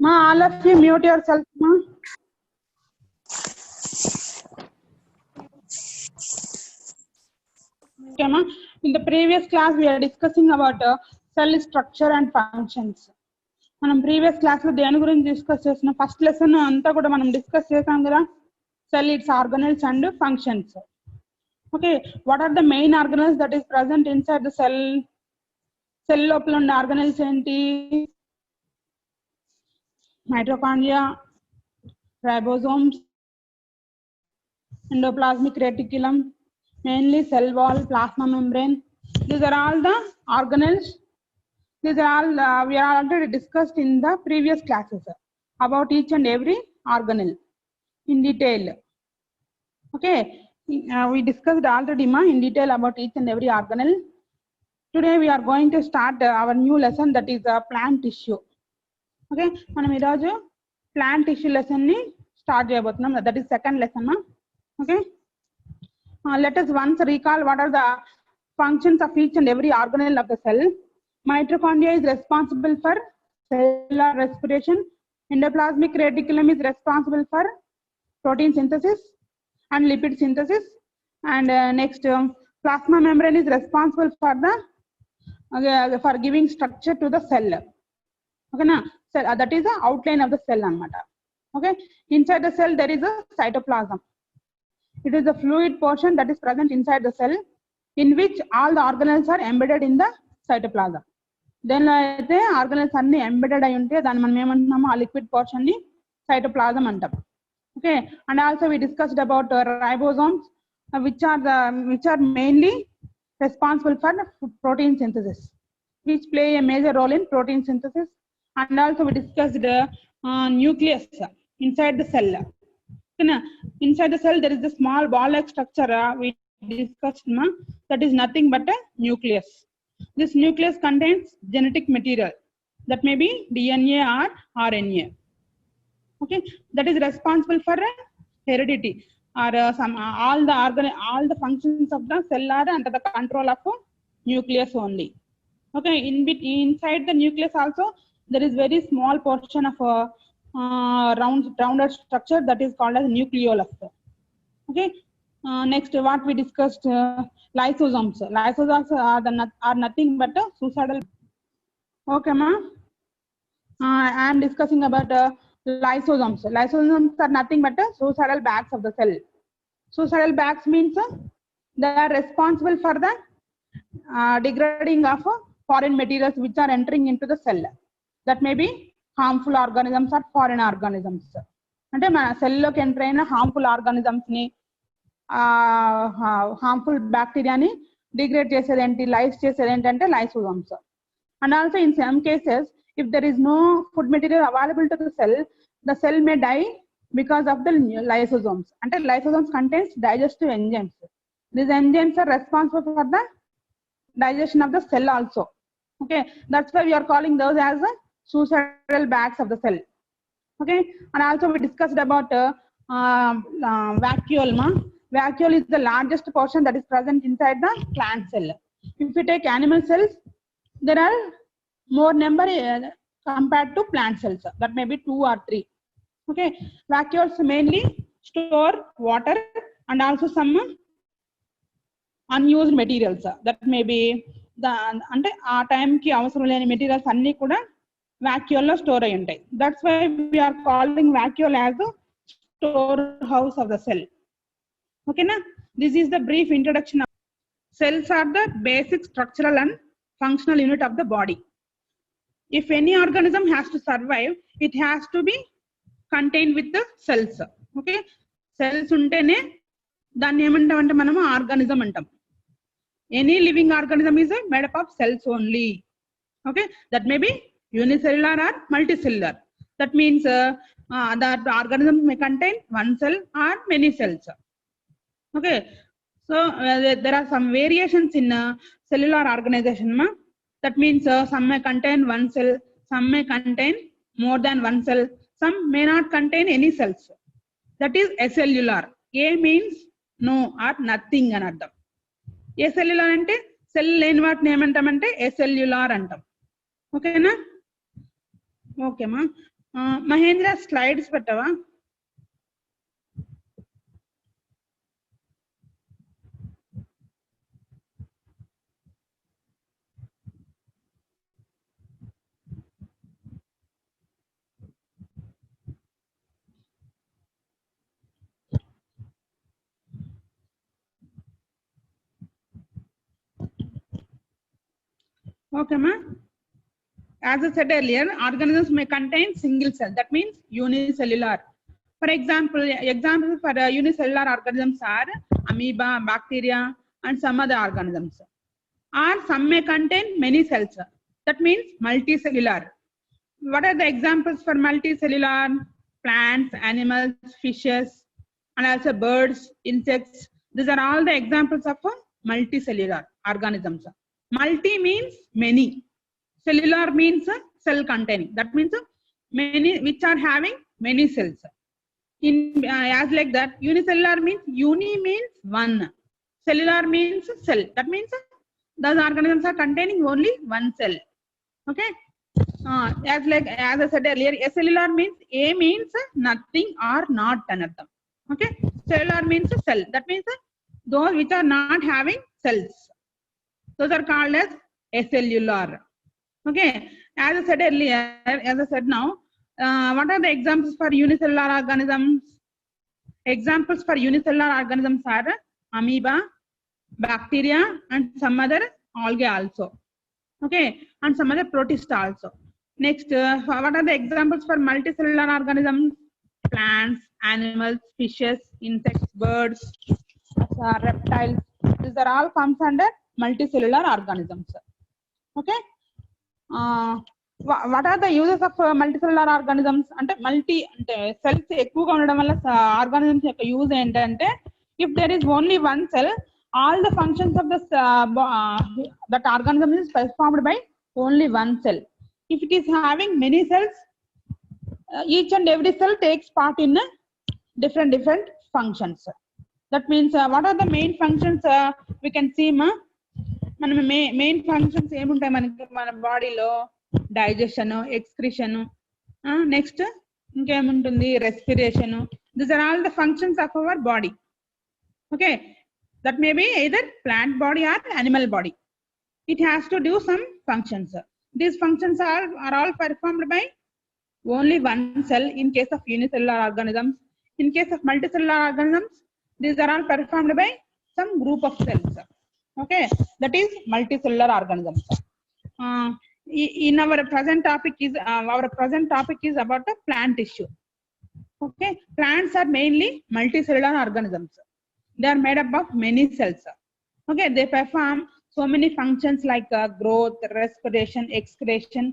All of you mute yourself, ma. Okay, ma. In the previous class, we are discussing about cell structure and functions. మనం previous class లో దేని గురించి discuss చేసిన first lesson అంతా కూడా మనం discuss చేసాం కదా, cell its organelles and functions. Okay, what are the main organelles that is present inside the cell? Cell లోపల ఉండే ఆర్గనెల్స్ ఏంటి? Mitochondria, ribosomes, endoplasmic reticulum, mainly cell wall, plasma membrane. These are all the organelles. These are all we are already discussed in the previous classes about each and every organelle in detail. Okay, we discussed already in detail about each and every organelle. Today we are going to start our new lesson, that is plant tissue. Okay, మనం ఈరోజు plant tissue lesson ని start చేయబోతున్నాం. That is second lesson. Okay, let us once recall what are the functions of each and every organelle of the cell. Mitochondria is responsible for cellular respiration. Endoplasmic reticulum is responsible for protein synthesis and lipid synthesis. And next, plasma membrane is responsible for the for giving structure to the cell. Okay, na cell, that is the outline of the cell anamata. Okay, inside the cell there is a cytoplasm. It is the fluid portion that is present inside the cell, in which all the organelles are embedded in the cytoplasm. Then the organelles are embedded ayi unte danni manam emantunnamo aa liquid portion ni cytoplasm antam. Okay, and also we discussed about ribosomes, which are mainly responsible for protein synthesis, which play a major role in protein synthesis. And also we discussed the nucleus inside the cell. Inside the cell there is a small ball-like structure we discussed, that is nothing but a nucleus. This nucleus contains genetic material, that may be DNA or RNA. Okay, that is responsible for heredity, or all the functions of the cell are under the control of nucleus only. Okay, inside the nucleus also there is very small portion of rounded structure that is called as nucleolus. Okay, next what we discussed, lysosomes. Lysosomes are nothing but suicidal. Okay, ma. I am discussing about lysosomes. Lysosomes are nothing but suicidal bags of the cell. Suicidal bags means they are responsible for the degrading of foreign materials which are entering into the cell. That may be harmful organisms or foreign organisms. అంటే మన సెల్లోకి enter అయిన harmful organisms ని, harmful బ్యాక్టీరియాని degrade చేసేది ఏంటి, lyse చేసేది ఏంటంటే lysosomes. And also in some cases if there is no food material available to the cell may die because of the lysosomes. అంటే lysosomes contains digestive enzymes. These enzymes are responsible for the digestion of the cell also. Okay, that's why we are calling those as suicidal bags of the cell. Okay, and also we discussed about vacuole. Vacuole is the largest portion that is present inside the plant cell. If you take animal cells, there are more number compared to plant cells, that may be 2 or 3. Okay, vacuoles mainly store water and also some unused materials, that may be అంటే ఆ టైంకి అవసరం లేని materials అన్ని కూడా vacuole లో store అయి ఉంటాయి. That's why we are calling vacuole as the store house of the cell. Okay na, this is the brief introduction. Cells are the basic structural and functional unit of the body. If any organism has to survive, it has to be contained with the cells. Okay, cells ఉంటేనే దాన్ని ఏమంటాం అంటే మనము organism అంటాం. Any living organism is made up of cells only. Okay, that may be unicellular or multicellular. That means that the organism may contain one cell or many cells. Okay, so there are some variations in cellular organization. That means some may contain one cell, some may contain more than one cell, some may not contain any cells. That is acellular. A means no or nothing అని అర్థం. acellular అంటే cell లేని వాటిని ఏమంటామంటే acellular అంటాం. ఓకేనా? ఓకేమా? Mahindra slides పెట్టవా? Okay, ma. As I said earlier, organisms may contain single cell. That means unicellular. For example, examples for unicellular organisms are amoeba, bacteria, and some other organisms. Or some may contain many cells. That means multicellular. What are the examples for multicellular? Plants, animals, fishes, and also birds, insects. These are all the examples of multicellular organisms. Multi means many. Cellular means cell containing. That means many which are having many cells. In as like that, unicellular means uni means one. Cellular means cell. That means those organisms are containing only one cell. Okay. As I said earlier, acellular means A means nothing or not another. Okay. Cellular means cell. That means those which are not having cells. Those are called as acellular. Okay. As I said earlier, as I said now, what are the examples for unicellular organisms? Examples for unicellular organisms are amoeba, bacteria, and some other algae also. Okay. And some other protista also. Next, what are the examples for multicellular organisms? Plants, animals, fishes, insects, birds, reptiles. These are all comes under multicellular organisms. Okay. What are the uses of multicellular organisms? అంటే multi అంటే cells ఎక్కువగా ఉండడం వల్ల organisms యొక్క use ఏంటంటే, if there is only one cell, all the functions of that organism is performed by only one cell. If it is having many cells, each and every cell takes part in different functions. That means what are the main functions we can see, ma? మనం main functions ఏముంటాయి మనకి మన బాడీలో? Digestion, excretion, next ఇంకేముంటుంది? Respiration. These are all the functions of our body. Okay. That may be either plant body or animal body. It has to do some functions. These functions are all performed by only one cell in case of unicellular organisms. In case of multicellular organisms, these are all performed by some group of cells. Okay, that is multicellular organisms. In our present topic is about the plant tissue. Okay, plants are mainly multicellular organisms. They are made up of many cells. Okay, they perform so many functions like growth, respiration, excretion.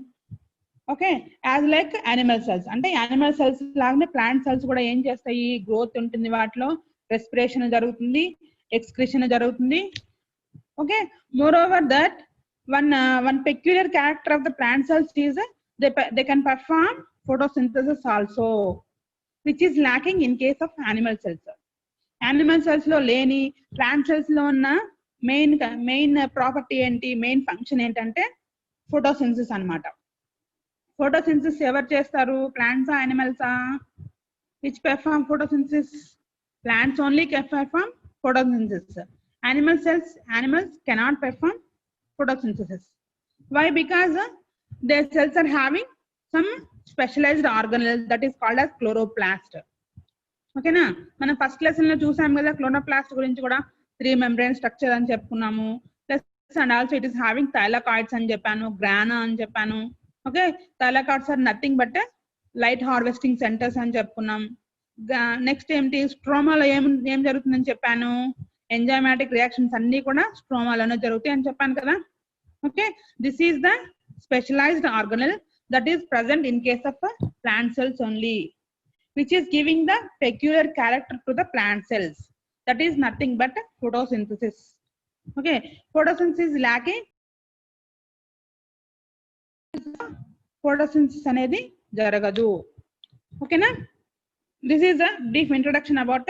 Okay, as like animal cells. అంటే animal cells లాగానే plant cells కూడా ఏం చేస్తాయి? Growth ఉంటుంది, వాటిలో respiration జరుగుతుంది, excretion జరుగుతుంది. Okay, moreover that one peculiar character of the plant cells is they can perform photosynthesis also, which is lacking in case of animal cells. Animal cells lo leni plant cells lo unna main property enti, main function entante photosynthesis anamata. Photosynthesis ever chestaru? Plants or animals? Which perform photosynthesis? Plants only can perform photosynthesis. Animals cannot perform photosynthesis. Why? Because their cells are having some specialized organelle that is called as chloroplast. Okay na? Mana first lesson lo chusam kada chloroplast gurinchi kuda 3 membrane structure ani cheppukunnamo. Plus and also it is having thylakoids ani cheppanu, grana ani cheppanu. Okay, thylakoids are nothing but light harvesting centers ani cheppunnam. Next ఏంటి? స్ట్రోమాలో ఏం జరుగుతుందని చెప్పాను? Enzymatic reactions అన్ని కూడా స్ట్రోమాలోనే జరుగుతాయి అని చెప్పాను కదా. Okay, this is the specialized organelle that is present in case of plant cells only, which is giving the peculiar character to the plant cells. That is nothing but photosynthesis. Okay, photosynthesis lacking, photosynthesis అనేది జరగదు. Okay na? This is a brief introduction about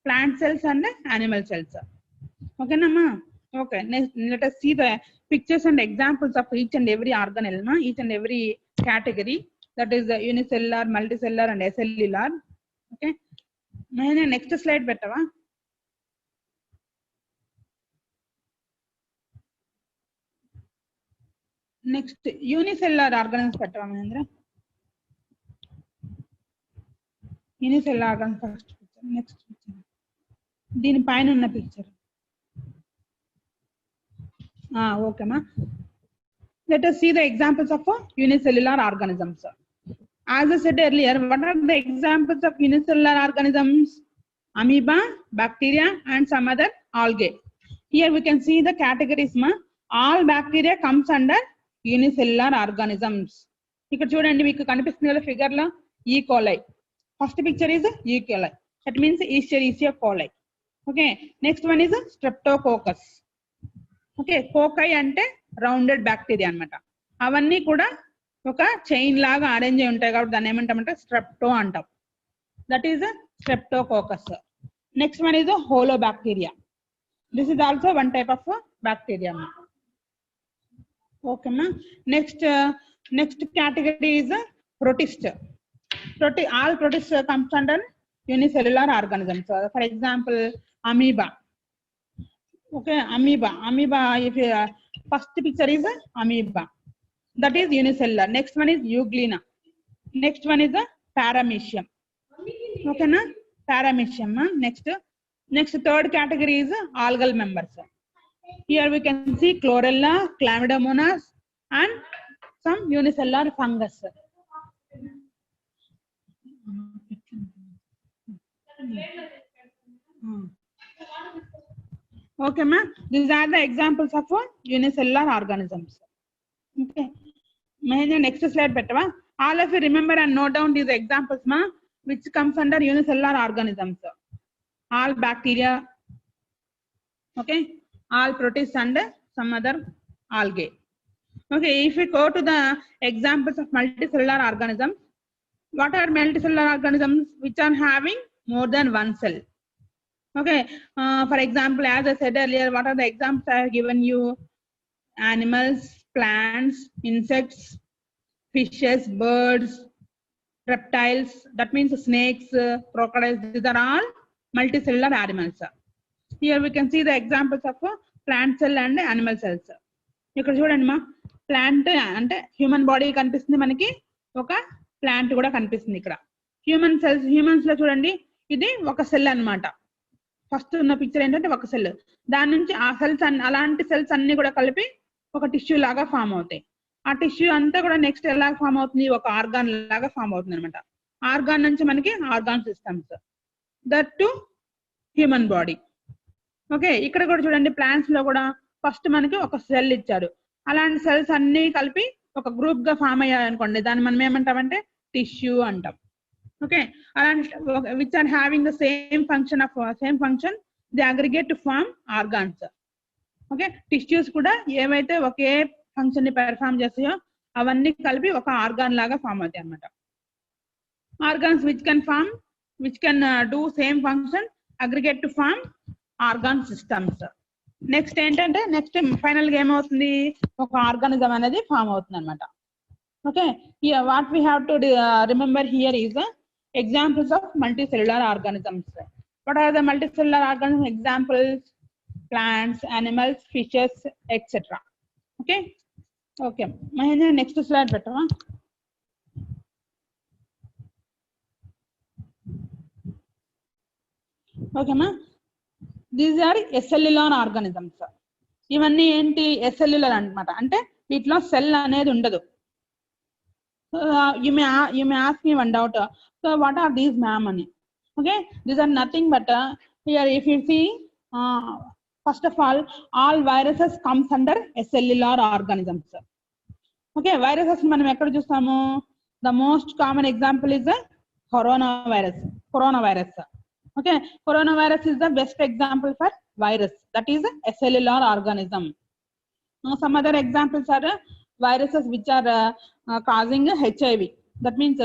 plant cells and animal cells. Okay na ma? Okay, next let us see the pictures and examples of each and every organelle, each and every category, that is unicellular, multicellular and acellular. Okay, next slide bettava. Next unicellular organelles bettava Mahendra. Unicellular organ first picture, next picture, దీని పైన ఉన్న picture. Okay ma. Let us see the examples of unicellular organisms. As I said earlier, what are the examples of unicellular organisms? Amoeba, bacteria and some other algae. Here we can see the categories ma. All bacteria comes under unicellular organisms. ఇక్కడ చూడండి మీకు కనిపిస్తుంది కదా figure లో E. coli. First picture is E. coli. That means Escherichia coli. Okay, next one is Streptococcus. Okay, cocci అంటే rounded bacteria అన్నమాట. అవన్నీ కూడా ఒక చైన్ లాగా అరేంజ్ అయి ఉంటాయి కాబట్టి దాన్ని ఏమంటామంటే స్ట్రెప్టో అంటాం. That is streptococcus. Next one is halo bacteria. This is also one type of bacteria. Okay మా. Next category is protist. All protist comes under unicellular organisms. For example, amoeba. Okay, amoeba. If first picture is amoeba, that is unicellular. Next one is euglena. Next one is paramecium. Okay na, paramecium. Next third category is algal members. Here we can see chlorella, chlamydomonas and some unicellular fungus. Okay ma, these are the examples of unicellular organisms. Okay, next slide bettava. All of you remember and note down these examples ma, which comes under unicellular organisms. All bacteria, okay, all protists and some other algae. Okay, if we go to the examples of multicellular organisms, what are multicellular organisms? Which are having more than one cell. Okay, for example, as I said earlier, what are the examples I have given you? Animals, plants, insects, fishes, birds, reptiles, that means snakes, crocodiles. These are all multicellular animals. Here we can see the examples of plant cell and animal cells. ఇక్కడ చూడండి మా, plant అంటే human body కనిపిస్తుంది మనకి, ఒక plant కూడా కనిపిస్తుంది ఇక్కడ. హ్యూమన్స్ లో చూడండి, ఇది ఒక సెల్ అన్నమాట. ఫస్ట్ ఉన్న పిక్చర్ ఏంటంటే ఒక సెల్, దాని నుంచి ఆ సెల్స్ అలాంటి సెల్స్ అన్ని కూడా కలిపి ఒక టిష్యూ లాగా ఫామ్ అవుతాయి. ఆ టిష్యూ అంతా కూడా నెక్స్ట్ ఎలా ఫామ్ అవుతుంది, ఒక ఆర్గాన్ లాగా ఫామ్ అవుతుంది అనమాట. ఆర్గాన్ నుంచి మనకి organ systems, that to human body. Okay, ఇక్కడ కూడా చూడండి, ప్లాంట్స్ లో కూడా ఫస్ట్ మనకి ఒక సెల్ ఇచ్చారు. అలాంటి సెల్స్ అన్ని కలిపి ఒక గ్రూప్ గా ఫామ్ అయ్యాయి అనుకోండి, దాన్ని మనం ఏమంటామంటే టిష్యూ అంటాం. Okay, and which are having the same function, they aggregate to form organs. Okay, tissues kuda evaithe oke function ni perform chesayo avanni kalpi oka organ laga form avutayi annamata. Organs which can do same function aggregate to form organ systems. Next entante, next final ga em avutundi, oka organism anedi form avutundi annamata. Okay, here what we have to remember here is examples of multicellular organisms. What are the multicellular organism examples? Plants, animals, fishes, etc. Okay, okay. Mahendra, next slide better. Okay ma, these are acellular organisms. ఇవన్నీ ఏంటి, acellular అన్నమాట, అంటే వీటిలో cell అనేది ఉండదు. You may ask me one doubt. So what are these, ma'am? Okay, these are nothing but here if you see, first of all viruses comes under acellular organisms. Okay, viruses మనం ఎక్కడ చూస్తాము? The most common example is coronavirus. Okay, coronavirus is the best example for virus, that is a cellular organism. Some other examples are viruses which are causing HIV. That means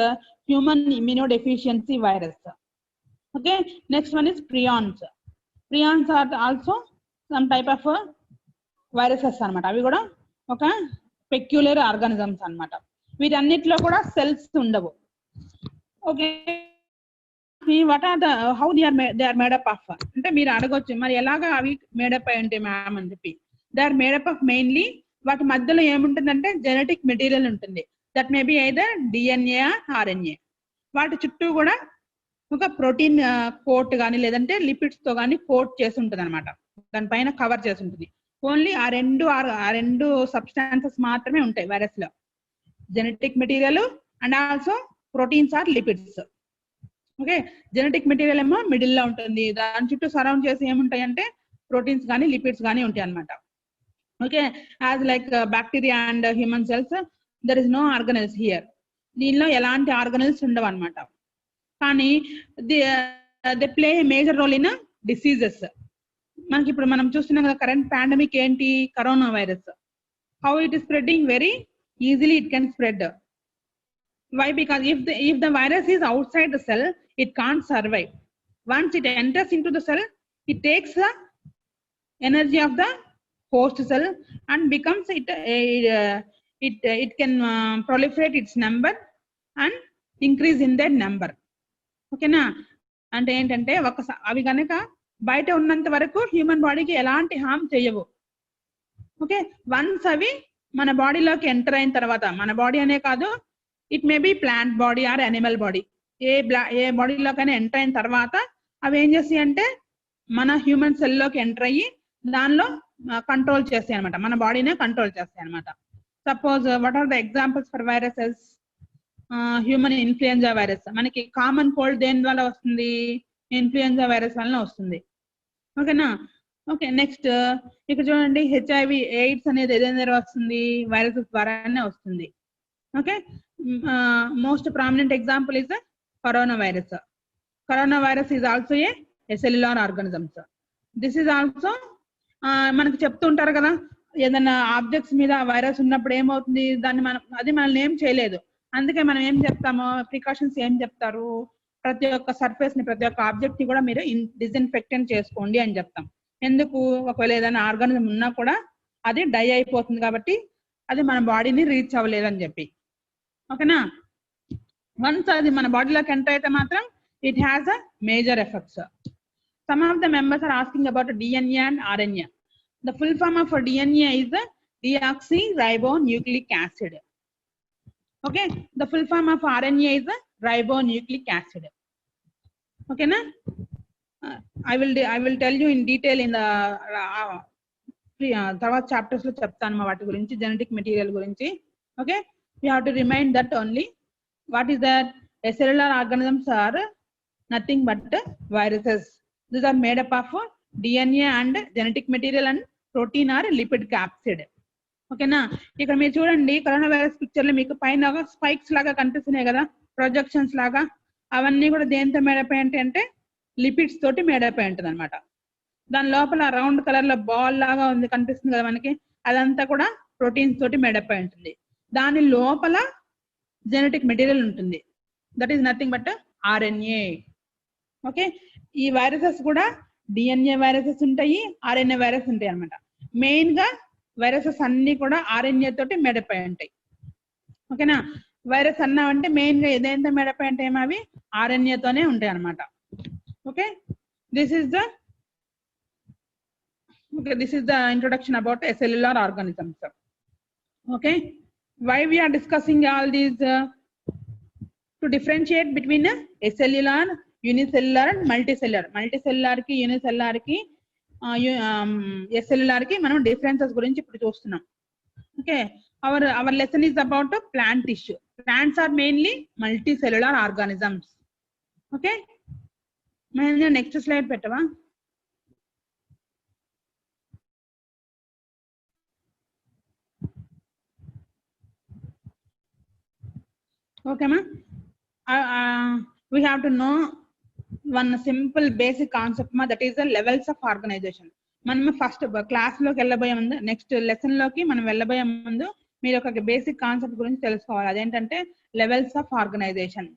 human immunodeficiency virus. Okay, next one is prions. Prions are also some type of viruses అనమాట. అవి కూడా ఒక peculiar organisms అనమాట. వీటన్నిటిలో కూడా cells ఉండవు. Okay, what are the how they are made up of అంటే మీరు అడగొచ్చు మరి ఎలాగా అవి మేడప్ అయి ఉంటాయి మ్యామ్ అని చెప్పి. They are made up of mainly వాటి మధ్యలో ఏముంటుందంటే జెనెటిక్ మెటీరియల్ ఉంటుంది. That may be either DNA RNA. వాటి చుట్టూ కూడా ఒక ప్రోటీన్ కోట్ కానీ లేదంటే లిపిడ్స్ తో కానీ కోట్ చేసి ఉంటుంది అనమాట. దానిపైన కవర్ చేసి ఉంటుంది. ఓన్లీ ఆ రెండు సబ్స్టాన్సెస్ మాత్రమే ఉంటాయి వైరస్ లో, genetic material and also proteins or lipids. Okay, genetic material ఏమో మిడిల్ లో ఉంటుంది, దాని చుట్టూ సరౌండ్ చేసి ఏముంటాయి అంటే ప్రోటీన్స్ కానీ లిపిడ్స్ కానీ ఉంటాయి అనమాట. Okay, as like bacteria and human cells there is no organelles here. దీనిలో ఎలాంటి ఆర్గనెల్స్ ఉండవు అనమాట. కానీ they play major role in diseases. మనకి ఇప్పుడు మనం చూస్తున్నాం కదా కరెంట్ పాండమిక్ ఏంటి, corona virus. How it is spreading very easily it can spread. Why? Because if the virus is outside the cell, it can't survive. Once it enters into the cell, it takes the energy of the host cell and becomes it can proliferate its number and increase in that number. Okay na? అంటే ఏంటంటే అవి కనుక బయట ఉన్నంత వరకు human బాడీకి ఎలాంటి హామ్ చేయవు. ఓకే, వన్స్ అవి మన బాడీలోకి ఎంటర్ అయిన తర్వాత, మన బాడీ అనే కాదు, it may be plant body or animal body, ఏ బాడీలోకైనా ఎంటర్ అయిన తర్వాత అవి ఏం చేస్తాయి అంటే మన హ్యూమన్ సెల్లోకి ఎంటర్ అయ్యి దానిలో కంట్రోల్ చేస్తాయి అనమాట, మన బాడీనే కంట్రోల్ చేస్తాయి అనమాట. Suppose what are the examples for viruses? Human influenza virus. మనకి కామన్ కోల్డ్ దేని వల్ల వస్తుంది? ఇన్ఫ్లుయెంజా వైరస్ వల్ల వస్తుంది. ఓకేనా? ఓకే, నెక్స్ట్ ఇక్కడ చూడండి, హెచ్ఐవి ఎయిడ్స్ అనేది ఏదైనా వస్తుంది, వైరసెస్ ద్వారానే వస్తుంది. Okay, most prominent example is the coronavirus. Coronavirus is also a cellular organism. This is also మనకు చెప్తూ ఉంటారు కదా, ఏదైనా ఆబ్జెక్ట్స్ మీద వైరస్ ఉన్నప్పుడు ఏమవుతుంది, దాన్ని మనల్ని ఏం చేయలేదు. అందుకే మనం ఏం చెప్తాము, ప్రికాషన్స్ ఏం చెప్తారు, ప్రతి ఒక్క సర్ఫేస్ ని, ప్రతి ఒక్క ఆబ్జెక్ట్ ని కూడా మీరు డిస్ఇన్ఫెక్టెంట్ చేసుకోండి అని చెప్తాం. ఎందుకు? ఒకవేళ ఏదైనా ఆర్గానిజం ఉన్నా కూడా అది డై అయిపోతుంది కాబట్టి, అది మన బాడీని రీచ్ అవ్వలేదని చెప్పి. ఓకేనా? వన్స్ అది మన బాడీలోకి ఎంటర్ అయితే మాత్రం it has a major effects. Some of the members are asking about DNA and RNA. The full form of DNA is deoxyribonucleic acid. Okay, the full form of RNA is ribonucleic acid. Okay na? I will tell you in detail in the తర్వాత chapters లో చెప్తాను మా వాటి గురించి, genetic material గురించి. Okay, you have to remind that only. What is that? Cellular organisms are nothing but viruses. These are made up of DNA and genetic material and protein or lipid capsid. ఓకేనా? ఇక్కడ మీరు చూడండి, corona virus picture లో మీకు పైన spikes లాగా కనిపిస్తున్నాయి కదా, ప్రొజెక్షన్స్ లాగా. అవన్నీ కూడా దేంతో మేడప్ అయి ఉంటాయి అంటే లిపిడ్స్ తోటి మేడప్ అయి ఉంటుంది అనమాట. దాని లోపల రౌండ్ కలర్ లో బాల్ లాగా ఉంది కనిపిస్తుంది కదా మనకి, అదంతా కూడా ప్రోటీన్స్ తోటి మేడప్ అయి ఉంటుంది. దాని లోపల జెనెటిక్ మెటీరియల్ ఉంటుంది, that is nothing but RNA. Okay, ఈ వైరసెస్ కూడా డిఎన్ఏ వైరసెస్ ఉంటాయి, ఆర్ఎన్ఏ వైరస్ ఉంటాయి అనమాట. మెయిన్ గా వైరసెస్ అన్ని కూడా ఆర్ఎన్ఏ తోటి మేడప్ అయి ఉంటాయి. ఓకేనా? వైరస్ అన్నామంటే మెయిన్ గా ఏదైతే మేడప్ అయి ఉంటాయి అవి ఆర్ఎన్ఏ తోనే ఉంటాయి అనమాట. Okay, this is the introduction about cellular organisms. Okay, why we are discussing all these? To differentiate between a cellular, unicellular and multicellular. Multicellular ki, unicellular ki, cellular ki మనం differences గురించి ఇప్పుడు చూస్తున్నాం. Okay, our lesson is about plant tissue. Plants are mainly multicellular organisms. Okay, నేను next slide పెట్టవా? Okay ma, we have to know one simple basic concept ma, that is the levels of organization. మనం first class లోకి వెళ్ళబోయే ముందు, next lesson లోకి మనం వెళ్ళబోయే ముందు మీరు ఒక బేసిక్ కాన్సెప్ట్ గురించి తెలుసుకోవాలి. అదేంటంటే లెవెల్స్ ఆఫ్ ఆర్గనైజేషన్.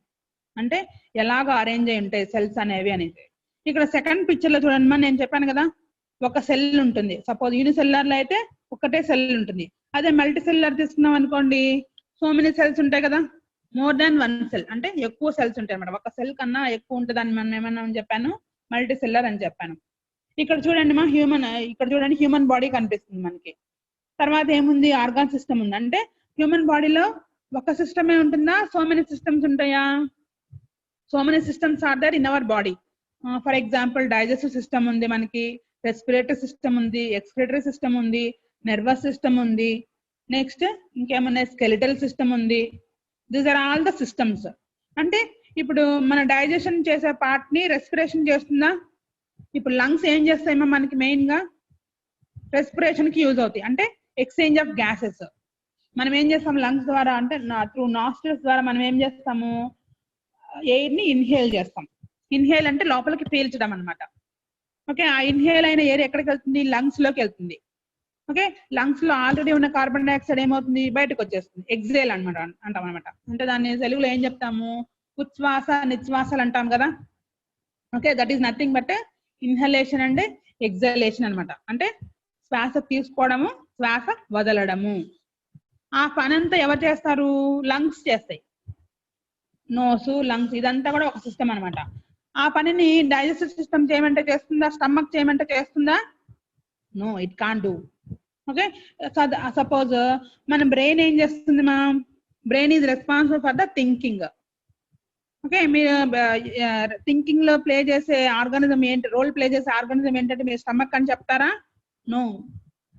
అంటే ఎలాగ అరేంజ్ అయి ఉంటాయి సెల్స్ అనేవి అనేది. ఇక్కడ సెకండ్ పిక్చర్ లో చూడండి నేను చెప్పాను కదా, ఒక సెల్ ఉంటుంది. సపోజ్ యూనిసెల్యులర్ లో అయితే ఒకటే సెల్ ఉంటుంది. అదే మల్టీ సెల్యులర్ తీసుకున్నాం అనుకోండి, సో మెనీ సెల్స్ ఉంటాయి కదా, మోర్ దాన్ వన్ సెల్, అంటే ఎక్కువ సెల్స్ ఉంటాయి అన్నమాట. ఒక సెల్ కన్నా ఎక్కువ ఉంటుంది అని మనం ఏమన్నా చెప్పాను, మల్టీ సెల్యులర్ అని చెప్పాను. ఇక్కడ చూడండి ఇక్కడ చూడండి హ్యూమన్ బాడీ కనిపిస్తుంది మనకి. తర్వాత ఏముంది, ఆర్గాన్ సిస్టమ్ ఉంది. అంటే హ్యూమన్ బాడీలో ఒక సిస్టమే ఉంటుందా, సో మెనీ సిస్టమ్స్ ఉంటాయా? So many systems are there in our body. For example digestive system ఉంది మనకి, రెస్పిరేటరీ సిస్టమ్ ఉంది, ఎక్స్క్రిటరీ సిస్టమ్ ఉంది, నర్వస్ సిస్టమ్ ఉంది, నెక్స్ట్ ఇంకేమన్నా స్కెలిటల్ సిస్టమ్ ఉంది. These are all the systems. అంటే ఇప్పుడు మన డైజెషన్ చేసే పార్ట్ ని రెస్పిరేషన్ చేస్తుందా? ఇప్పుడు లంగ్స్ ఏం చేస్తాయేమో మనకి మెయిన్ గా రెస్పిరేషన్ కి యూజ్ అవుతాయి. అంటే ఎక్స్చేంజ్ ఆఫ్ గ్యాసెస్ మనం ఏం చేస్తాం లంగ్స్ ద్వారా, అంటే త్రూ నాస్ట్రిల్స్ ద్వారా మనం ఏం చేస్తాము, ఎయిర్ ని ఇన్హేల్ చేస్తాం. ఇన్హేల్ అంటే లోపలికి పీల్చడం అనమాట. ఓకే, ఆ ఇన్హేల్ అయిన ఎయిర్ ఎక్కడికి వెళ్తుంది, లంగ్స్ లోకి వెళ్తుంది. ఓకే, లంగ్స్ లో ఆల్రెడీ ఉన్న కార్బన్ డైఆక్సైడ్ ఏమవుతుంది, బయటకు వచ్చేస్తుంది. ఎగ్జేల్ అనమాట అంటాం అనమాట. అంటే దాన్ని తెలుగులో ఏం చెప్తాము, ఉచ్ఛ్వాస నిశ్వాసాలు అంటాం కదా. Okay, that is nothing but inhalation and exhalation అనమాట. అంటే శ్వాస తీసుకోవడము, శ్వాస వదలడము. ఆ పనంతా ఎవరు చేస్తారు, లంగ్స్ చేస్తాయి. నోసు, లంగ్స్ ఇదంతా కూడా ఒక సిస్టమ్ అనమాట. ఆ పనిని డైజెస్టివ్ సిస్టమ్ చేయమంటే చేస్తుందా, స్టమక్ చేయమంటే చేస్తుందా? No, it can't do. Okay, suppose మన బ్రెయిన్ ఏం చేస్తుంది, brain is responsible for the thinking. Okay, మీరు థింకింగ్ లో ప్లే చేసే ఆర్గానిజం ఏంటి, రోల్ ప్లే చేసే ఆర్గానిజం ఏంటంటే మీరు స్టమక్ అని చెప్తారా? నో.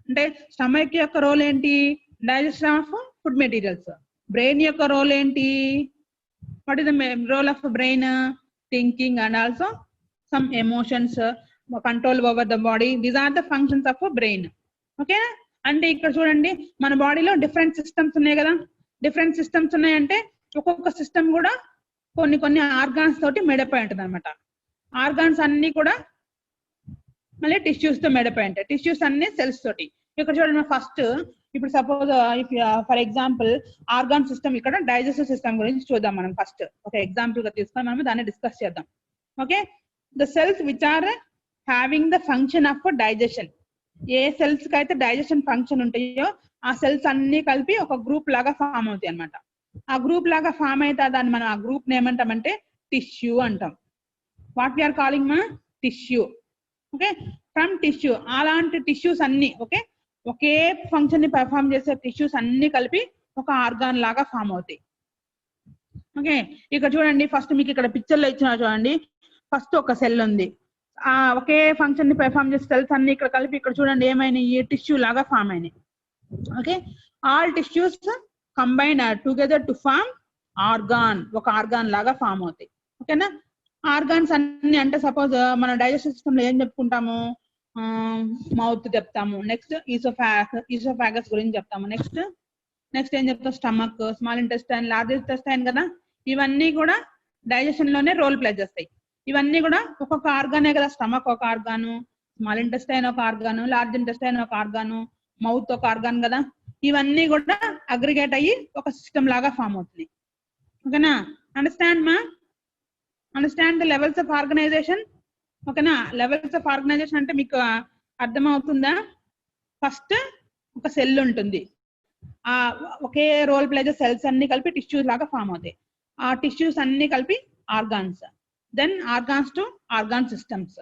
అంటే స్టమక్ యొక్క రోల్ ఏంటి, digestion of food materials. Brain యొక్క రోల్ ఏంటి, what is the role of brain, thinking and also some emotions, control over the body. These are the functions of brain. Okay, అంటే ఇక్కడ చూడండి మన బాడీలో డిఫరెంట్ సిస్టమ్స్ ఉన్నాయి కదా. డిఫరెంట్ సిస్టమ్స్ ఉన్నాయంటే ఒక్కొక్క సిస్టమ్ కూడా కొన్ని ఆర్గాన్స్ తోటి మెడపై ఉంటుంది అనమాట. ఆర్గాన్స్ అన్ని కూడా మళ్ళీ టిష్యూస్ తో మెడపై ఉంటాయి. టిష్యూస్ అన్ని సెల్స్ తోటి. ఇక్కడ చూడండి ఫస్ట్, ఇప్పుడు suppose if for example organ system, ఇక్కడ డైజెస్టివ్ సిస్టమ్ గురించి చూద్దాం మనం. ఫస్ట్ ఒక ఎగ్జాంపుల్ గా తీసుకొని మనం దాన్ని డిస్కస్ చేద్దాం. Okay, the cells which are having the function of digestion. ఏ సెల్స్ కి అయితే డైజెషన్ ఫంక్షన్ ఉంటాయో ఆ సెల్స్ అన్ని కలిపి ఒక గ్రూప్ లాగా ఫామ్ అవుతాయి అనమాట. ఆ గ్రూప్ లాగా ఫామ్ అయితే దాన్ని మనం ఆ గ్రూప్ ఏమంటామంటే టిష్యూ అంటాం. What we are calling tissue. Okay, from tissue అలాంటి టిష్యూస్ అన్ని ఒకే ఫంక్షన్ ని పెర్ఫామ్ చేసే టిష్యూస్ అన్ని కలిపి ఒక ఆర్గాన్ లాగా ఫామ్ అవుతాయి. ఓకే, ఇక్కడ చూడండి ఫస్ట్ మీకు ఇక్కడ పిక్చర్ లో ఇచ్చిన చూడండి, ఫస్ట్ ఒక సెల్ ఉంది. ఆ ఒకే ఫంక్షన్ ని పెర్ఫామ్ చేసే సెల్స్ అన్ని ఇక్కడ కలిపి ఇక్కడ చూడండి ఏమైనాయి, టిష్యూ లాగా ఫామ్ అయినాయి. Okay, all tissues combine together to form organ. ఒక ఆర్గాన్ లాగా ఫామ్ అవుతాయి. ఓకేనా, ఆర్గాన్స్ అన్ని అంటే సపోజ్ మన డైజెస్టివ్ సిస్టమ్ లో ఏం చెప్పుకుంటాము, మౌత్ చెప్తాము, నెక్స్ట్ ఈసోఫాగస్ గురించి చెప్తాము, నెక్స్ట్ ఏం చెప్తాం, stomach, small intestine, large intestine కదా. ఇవన్నీ కూడా డైజెషన్ లోనే రోల్ ప్లే చేస్తాయి. ఇవన్నీ కూడా ఒక్కొక్క ఆర్గానే కదా. స్టమక్ ఒక ఆర్గాను, స్మాల్ ఇంటెస్టైన్ ఒక ఆర్గాను, లార్జ్ ఇంటెస్టైన్ ఒక ఆర్గాను, మౌత్ ఒక ఆర్గాన్ కదా. ఇవన్నీ కూడా అగ్రిగేట్ అయ్యి ఒక సిస్టమ్ లాగా ఫామ్ అవుతుంది. ఓకేనా, understand the levels of organization. ఓకేనా, లెవెల్స్ ఆఫ్ ఆర్గనైజేషన్ అంటే మీకు అర్థమవుతుందా? ఫస్ట్ ఒక సెల్ ఉంటుంది, ఆ ఒకే రోల్ ప్లే చేసే సెల్స్ అన్ని కలిపి టిష్యూస్ లాగా ఫామ్ అవుతాయి. ఆ టిష్యూస్ అన్ని కలిపి organs, then organs to organ systems.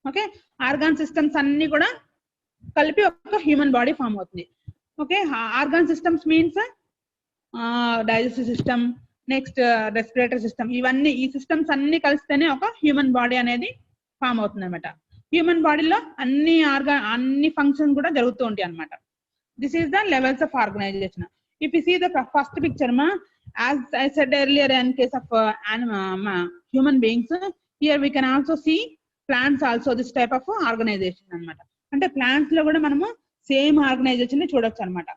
Okay, organ systems అన్ని కూడా కలిపి ఒక హ్యూమన్ బాడీ ఫామ్ అవుతుంది. Okay, organ systems means digestive system, next respiratory system. ఇవన్నీ ఈ సిస్టమ్స్ అన్ని కలిస్తేనే ఒక హ్యూమన్ బాడీ అనేది ఫామ్ అవుతుంది అనమాట. హ్యూమన్ బాడీలో అన్ని ఫంక్షన్స్ కూడా జరుగుతూ ఉంటాయి అనమాట. This is the levels of organization. If you see the first picture as I said earlier in case of human beings, here we can also see plants also this type of organization అనమాట. అంటే plants లో కూడా మనము same organisation ని చూడొచ్చు అనమాట.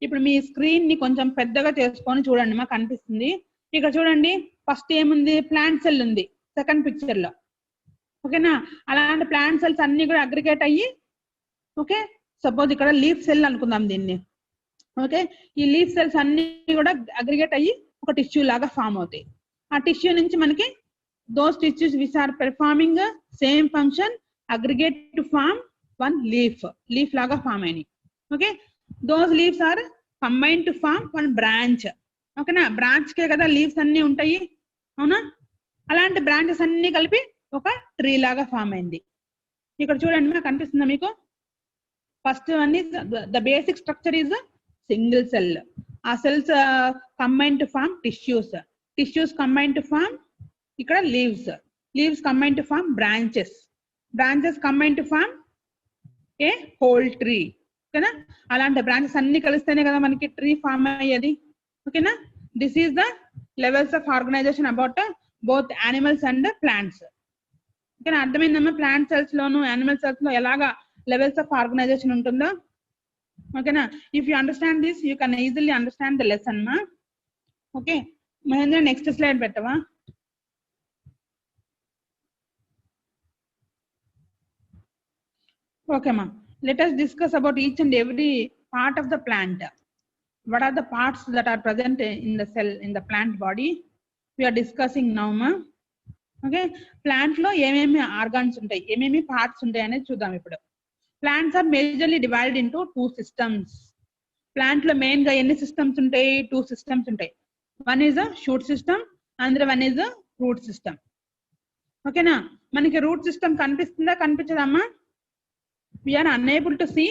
ఇప్పుడు మీ screen ని కొంచెం పెద్దగా చేసుకొని చూడండి, మాకు కనిపిస్తుంది. ఇక్కడ చూడండి ఫస్ట్ ఏముంది, ప్లాంట్ సెల్ ఉంది సెకండ్ పిక్చర్ లో. ఓకేనా, అలాంటి ప్లాంట్ సెల్స్ అన్ని కూడా అగ్రిగేట్ అయ్యి, ఓకే సపోజ్ ఇక్కడ లీఫ్ సెల్ అనుకుందాం దీన్ని. ఓకే, ఈ లీఫ్ సెల్స్ అన్ని కూడా అగ్రిగేట్ అయ్యి ఒక టిష్యూ లాగా ఫామ్ అవుతాయి. ఆ టిష్యూ నుంచి మనకి those tissues which are performing the same function aggregate to form one leaf laga form ayini. Okay, those leaves are combined to form one branch. Okay na, branch ke kada leaves anni untayi avuna, alanti branches anni కలిపి ఒక tree లాగా form అయింది. ఇక్కడ చూడండి మనకు కనిపిస్తుందా మీకు? First one is the basic structure is single cell. ఆ cells combine to form tissues combine to form ఇక్కడ leaves combine to form branches combine to form a whole tree. ఓకేనా, అలాంటి బ్రాంచెస్ అన్ని కలిస్తేనే కదా మనకి ట్రీ ఫామ్ అయ్యేది. ఓకేనా, this is the levels of organization about both animals and plants. ఓకేనా, అర్థమైందమ్మా? ప్లాంట్ సెల్స్ లోను యానిమల్ సెల్స్ లో ఎలాగా లెవెల్స్ ఆఫ్ ఆర్గనైజేషన్ ఉంటుందో. ఓకేనా, if you understand this you can easily understand the lesson మా. ఓకే మహేంద్ర, నెక్స్ట్ స్లైడ్ పెట్టవా? Okay ma, let us discuss about each and every part of the plant. What are the parts that are present in the cell, in the plant body? We are discussing now ma. Okay, plant lo ఏమేమి organs ఉంటాయి, ఏమేమి parts ఉంటాయి అనేది చూద్దాం ఇప్పుడు. Plants are majorly divided into two systems. Plant లో main గా ఎన్ని సిస్టమ్స్ ఉంటాయి? టూ సిస్టమ్స్ ఉంటాయి. One is a shoot system, and one is a root system. ఓకేనా, మనకి రూట్ సిస్టమ్ కనిపిస్తుందా, కనిపించదమ్మా? We are unable to see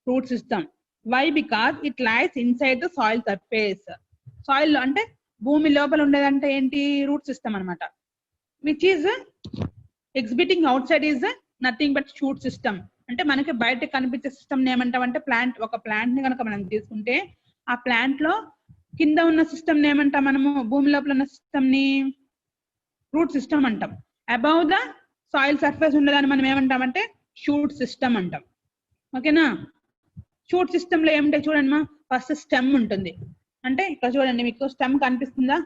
root system. Why? Because it lies inside the soil surface. Soil అంటే భూమి లోపల ఉండేదంటే ఏంటి? Root system అన్నమాట. Which is exhibiting outside is nothing but shoot system. అంటే మనకి బయట కనిపించే సిస్టమ్ ఏమంటామంటే ప్లాంట్. ఒక ప్లాంట్ ని కనుక మనం తీసుకుంటే ఆ ప్లాంట్ లో కింద ఉన్న సిస్టమ్ ఏమంటాం మనము? భూమి లోపల ఉన్న సిస్టమ్ ని రూట్ సిస్టమ్ అంటాం. అబౌవ్ ద సాయిల్ సర్ఫేస్ ఉండేదాన్ని మనం ఏమంటామంటే షూట్ సిస్టమ్ అంటాం. ఓకేనా, షూట్ సిస్టమ్ లో ఏముంటాయి చూడండి మా. ఫస్ట్ స్టెమ్ ఉంటుంది. అంటే ఇక్కడ చూడండి మీకు స్టెమ్ కనిపిస్తుందా?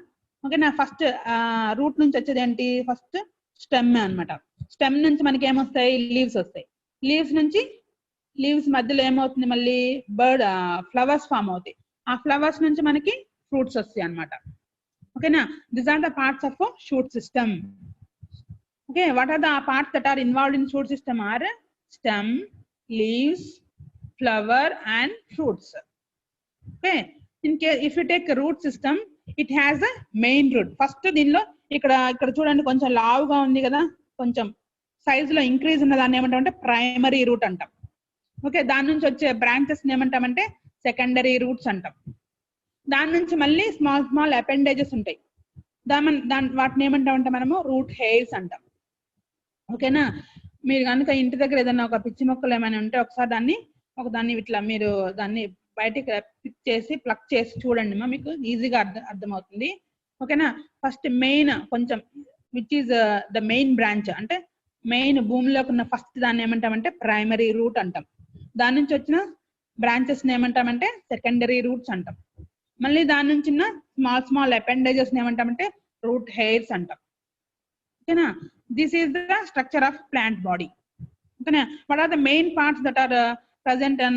ఓకేనా, ఫస్ట్ రూట్ నుంచి వచ్చేది ఏంటి? ఫస్ట్ స్టెమ్ అన్నమాట. స్టెమ్ నుంచి మనకి ఏమొస్తాయి? లీవ్స్ వస్తాయి. లీవ్స్ మధ్యలో ఏమవుతుంది? మళ్ళీ ఫ్లవర్స్ ఫామ్ అవుతాయి. ఆ ఫ్లవర్స్ నుంచి మనకి ఫ్రూట్స్ వస్తాయి అన్నమాట. ఓకేనా, these are the parts of shoot system. Okay, what are the parts that are involved in shoot system? Are stem, leaves, flower and fruits. Okay, in case if you take a root system, it has a main root. First దీనిలో ఇక్కడ చూడండి కొంచెం లావుగా ఉంది కదా, కొంచెం size లో increase ఉన్న దాన్ని ఏమంటామంటే ప్రైమరీ రూట్ అంటాం. ఓకే, దాని నుంచి వచ్చే బ్రాంచెస్ ఏమంటామంటే సెకండరీ రూట్స్ అంటాం. దాని నుంచి మళ్ళీ స్మాల్ అపెండేజెస్ ఉంటాయి. వాటిని ఏమంటామంటే మనము రూట్ హెయిర్స్ అంటాం. ఓకేనా, మీరు కనుక ఇంటి దగ్గర ఏదైనా ఒక పిచ్చి మొక్కలు ఏమైనా ఉంటే ఒకసారి దాన్ని ఇట్లా మీరు దాన్ని బయటికి పిక్ చేసి ప్లక్ చేసి చూడండి మా, మీకు ఈజీగా అర్థమవుతుంది. ఓకేనా, ఫస్ట్ మెయిన్ కొంచెం which is the main branch అంటే మెయిన్ భూమిలోకి ఉన్న ఫస్ట్ దాన్ని ఏమంటామంటే ప్రైమరీ రూట్ అంటాం. దాని నుంచి వచ్చిన బ్రాంచెస్ ఏమంటామంటే సెకండరీ రూట్స్ అంటాం. మళ్ళీ దాని నుంచి స్మాల్ అపెండేజెస్ ఏమంటామంటే రూట్ హెయిర్స్ అంటాం. ఓకేనా, this is the structure of plant body. Okay, what are the main parts that are present in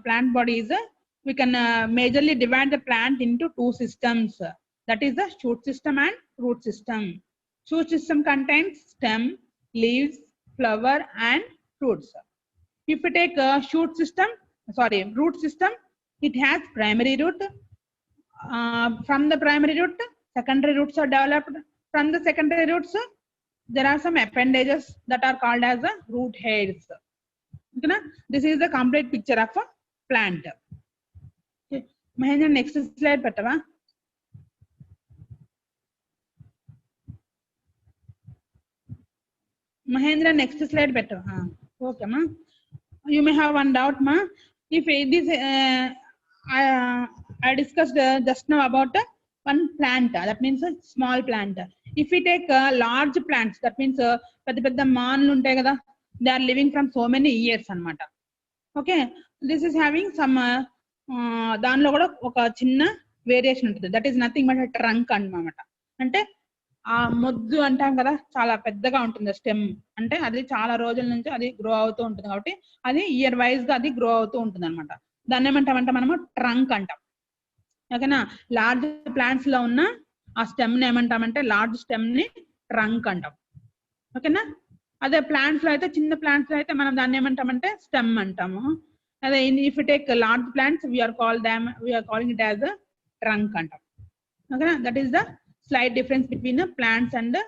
plant body is we can majorly divide the plant into two systems, that is the shoot system and root system. Shoot system contains stem, leaves, flower and fruits. If you take root system, it has primary root. From the primary root secondary roots are developed. From the secondary roots there are some appendages that are called as the root hairs. Okay, this is the complete picture of a plant. Okay, Mahendra, next slide pettava. Mahendra, next slide pettava. Okay ma, you may have one doubt ma. If this I discussed just now about one plant, that means a small plant. If we take large plants, that means పెద్ద మాన్లు ఉంటాయి కదా, they are living from so many years అన్నమాట. Okay, this is having some దానిలో కూడా ఒక చిన్న variation ఉంటుంది. That is nothing but trunk అన్నమాట. అంటే ఆ మొద్దు అంటాం కదా, చాలా పెద్దగా ఉంటుంది స్టెమ్. అంటే అది చాలా రోజుల నుంచి అది గ్రో అవుతూ ఉంటుంది కాబట్టి అది ఇయర్ వైజ్ గా అది గ్రో అవుతూ ఉంటుంది అనమాట. దాన్ని ఏమంటామంటే మనము ట్రంక్ అంటాం. ఓకేనా, లార్జ్ ప్లాంట్స్ లో ఉన్న ఆ స్టెమ్ ని ఏమంటామంటే లార్జ్ స్టెమ్ ని ట్రంక్ అంటాం. ఓకేనా? అదే ప్లాంట్స్ లో అయితే చిన్న ప్లాంట్స్ లో అయితే మనం దాన్ని ఏమంటామంటే స్టెమ్ అంటాము. అదే if you take large plants we are calling it as trunk అంటాం. ఓకేనా? That is the slight difference between plants and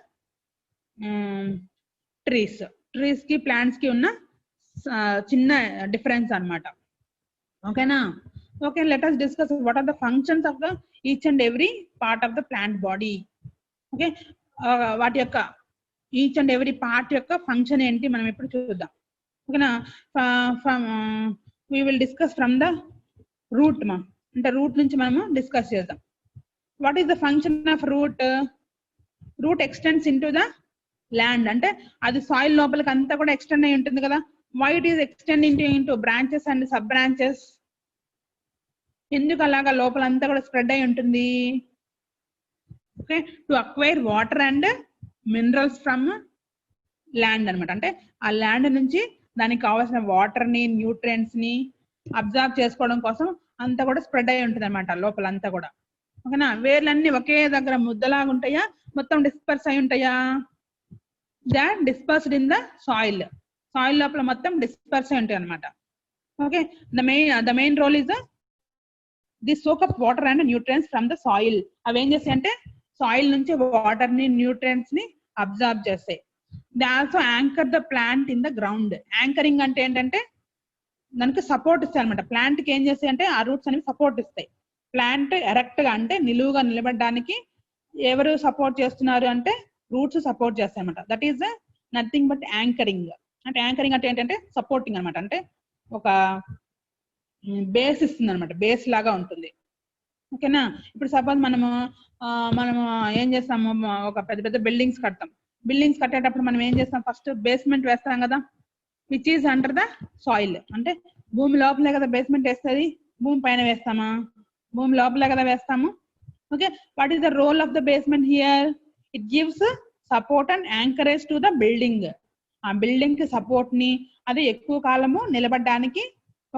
trees. Trees కి ప్లాంట్స్ కి ఉన్న చిన్న డిఫరెన్స్ అన్నమాట. ఓకేనా? Okay, let us discuss what are the functions of the each and every part of the plant body. Okay, వాటి యొక్క each and every part యొక్క function ఏంటి మనం ఇప్పుడు చూద్దాం. ఓకేనా? we will discuss from the root మా, అంటే రూట్ నుంచి మనము డిస్కస్ చేద్దాం. What is the function of root? Root extends into the land, అంటే అది సాయిల్ లోపలికి అంతా కూడా ఎక్స్టెండ్ అయి ఉంటుంది కదా. Why it is extend into branches and sub branches? ఎందుకు అలాగా లోపలంతా కూడా స్ప్రెడ్ అయి ఉంటుంది? Okay, to acquire water and minerals from land అనమాట. అంటే ఆ ల్యాండ్ నుంచి దానికి కావాల్సిన వాటర్ ని న్యూట్రియంట్స్ ని అబ్జర్వ్ చేసుకోవడం కోసం అంతా కూడా స్ప్రెడ్ అయి ఉంటుంది అనమాట లోపలంతా కూడా. ఓకేనా? వేర్లన్నీ ఒకే దగ్గర ముద్దలాగా ఉంటాయా, మొత్తం డిస్పర్స్ అయి ఉంటాయా? They are dispersed in the soil. Soil లోపల మొత్తం డిస్పర్స్ అయి ఉంటాయి అనమాట. Okay, the main role is the soak up water and nutrients from the soil. అవి ఏం చేస్తాయి అంటే సాయిల్ నుంచి వాటర్ ని న్యూట్రియంట్స్ ని అబ్జర్వ్ చేస్తాయి. They also anchor the plant in the ground. Anchoring అంటే ఏంటంటే దానికి సపోర్ట్ ఇస్తాయి అనమాట. ప్లాంట్ కి ఏం చేస్తాయి అంటే ఆ రూట్స్ అనేవి సపోర్ట్ ఇస్తాయి. ప్లాంట్ ఎరెక్ట్ గా అంటే నిలువుగా నిలబడడానికి ఎవరు సపోర్ట్ చేస్తున్నారు అంటే రూట్స్ సపోర్ట్ చేస్తాయి అనమాట. That is nothing but anchoring. అంటే యాంకరింగ్ అంటే ఏంటంటే సపోర్టింగ్ అనమాట. అంటే ఒక బేస్ ఇస్తుంది అనమాట, బేస్ లాగా ఉంటుంది. ఓకేనా? ఇప్పుడు సపోజ్ మనము ఏం చేస్తాము, ఒక పెద్ద పెద్ద బిల్డింగ్స్ కడతాం. బిల్డింగ్స్ కట్టేటప్పుడు మనం ఏం చేస్తాం, ఫస్ట్ బేస్మెంట్ వేస్తాం కదా, which is under the soil. అంటే భూమి లోపలే కదా బేస్మెంట్ వేస్తుంది, భూమి పైన వేస్తామా? భూమి లోపలే కదా వేస్తాము. Okay, what is the role of the basement here? It gives support and anchorage to the building. ఆ బిల్డింగ్ కి సపోర్ట్ ని, అది ఎక్కువ కాలము నిలబడడానికి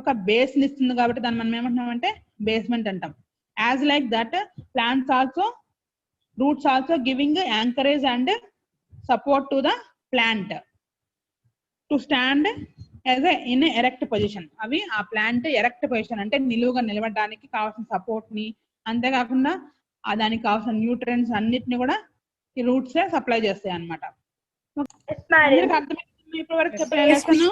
ఒక బేస్ ని ఇస్తుంది కాబట్టి దాన్ని మనం ఏమంటున్నామంటే బేస్మెంట్ అంటాం. As like that plants also, roots also giving anchorage and support to the plant to stand as in erect position. అవి ఆ ప్లాంట్ ఎరెక్ట్ పొజిషన్ అంటే నిలువుగా నిలబడడానికి కావాల్సిన సపోర్ట్ ని, అంతేకాకుండా దానికి కావాల్సిన న్యూట్రియంట్స్ అన్నిటిని కూడా ఈ రూట్స్ సప్లై చేస్తాయి అన్నమాట. ఇప్పటి వరకు చెప్పాను.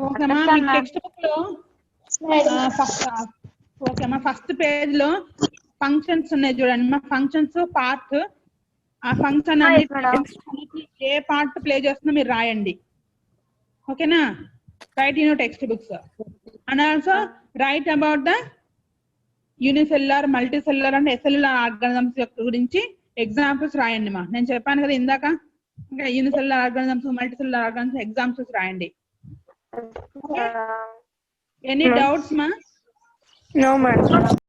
ఓకేమా? మీకు టెక్స్ట్ బుక్ లో ఓకేమా ఫస్ట్ పేజ్ లో ఫంక్షన్స్ ఉన్నాయి చూడండి. మా ఫంక్షన్స్ పార్ట్, ఆ ఫంక్షన్ అన్నిటి ఏ పార్ట్ ప్లే చేస్తుందో మీరు రాయండి. ఓకేనా? Write in your text books and also write about the unicellular, multicellular and acellular organisms గురించి ఎగ్జాంపుల్స్ రాయండి మా. నేను చెప్పాను కదా ఇందాక, ఇంకా unicellular organisms, multicellular organisms examples రాయండి. ఎనీ డౌట్స్ మా? No, ma'am.